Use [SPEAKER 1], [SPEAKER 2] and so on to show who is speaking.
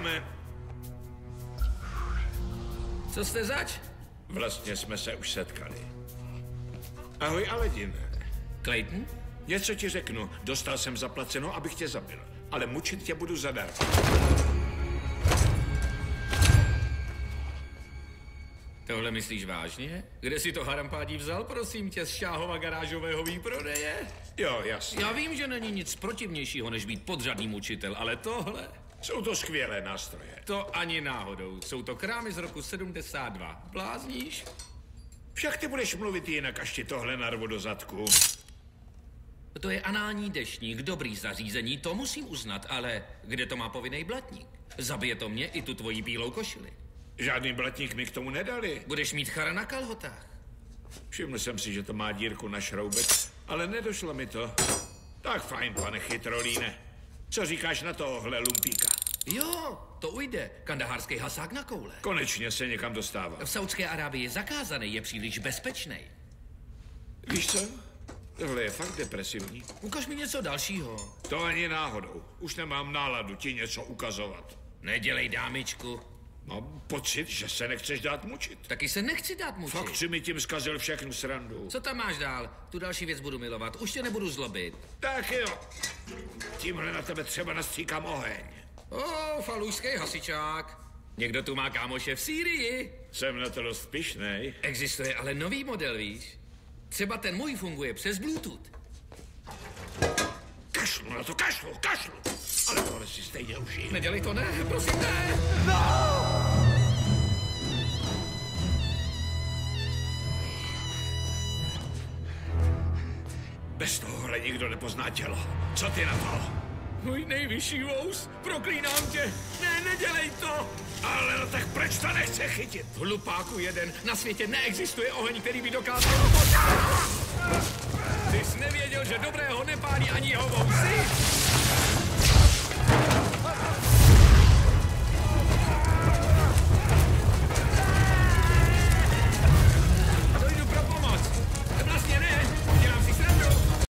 [SPEAKER 1] máme.
[SPEAKER 2] Co jste zač?
[SPEAKER 1] Vlastně jsme se už setkali. Ahoj, Aladin.
[SPEAKER 2] Clayton?
[SPEAKER 1] Něco ti řeknu. Dostal jsem zaplaceno, abych tě zabil. Ale mučit tě budu zadarmo.
[SPEAKER 2] Tohle myslíš vážně? Kde si to harampádí vzal, prosím tě, z Šáhova garážového výprodeje?
[SPEAKER 1] Jo, jasně.
[SPEAKER 2] Já vím, že není nic protivnějšího, než být podřadný mučitel, ale tohle...
[SPEAKER 1] Jsou to skvělé nástroje.
[SPEAKER 2] To ani náhodou. Jsou to krámy z roku 72. Blázníš?
[SPEAKER 1] Však ty budeš mluvit jinak, až ti tohle narvu do zadku.
[SPEAKER 2] To je anální deštník, dobrý zařízení, to musím uznat, ale kde to má povinný blatník? Zabije to mě i tu tvoji bílou košili.
[SPEAKER 1] Žádný blatník mi k tomu nedali.
[SPEAKER 2] Budeš mít chara na kalhotách.
[SPEAKER 1] Všiml jsem si, že to má dírku na šroubek, ale nedošlo mi to. Tak fajn, pane chytrolíne. Co říkáš na tohle lumpíka?
[SPEAKER 2] Jo, to ujde. Kandahárský hasák na koule.
[SPEAKER 1] Konečně se někam dostává.
[SPEAKER 2] V Saudské Arábii je zakázaný, je příliš bezpečný.
[SPEAKER 1] Víš co? Tohle je fakt depresivní.
[SPEAKER 2] Ukaž mi něco dalšího.
[SPEAKER 1] To ani náhodou. Už nemám náladu ti něco ukazovat.
[SPEAKER 2] Nedělej dámičku.
[SPEAKER 1] Mám pocit, že se nechceš dát mučit.
[SPEAKER 2] Taky se nechci dát mučit.
[SPEAKER 1] Fakt si mi tím zkazil všechnu srandu.
[SPEAKER 2] Co tam máš dál? Tu další věc budu milovat. Už tě nebudu zlobit.
[SPEAKER 1] Tak jo. Tímhle na tebe třeba nastříkám oheň.
[SPEAKER 2] Falujský hasičák. Někdo tu má kámoše v Sýrii.
[SPEAKER 1] Jsem na to dost pyšnej.
[SPEAKER 2] Existuje ale nový model, víš? Třeba ten můj funguje přes Bluetooth.
[SPEAKER 1] Kašlu na to, kašlu. Ale tohle si stejně užij.
[SPEAKER 2] Nedělej to, ne, prosím, ne.
[SPEAKER 1] Bez tohohle nikdo nepozná tělo. Co ty na to?
[SPEAKER 2] Můj nejvyšší vous, proklínám tě. Ne, nedělej to.
[SPEAKER 1] Ale no tak proč to nechce chytit?
[SPEAKER 2] Hlupáku jeden, na světě neexistuje oheň, který by dokázal... Ty jsi nevěděl, že dobrého nepálí ani jeho vousy?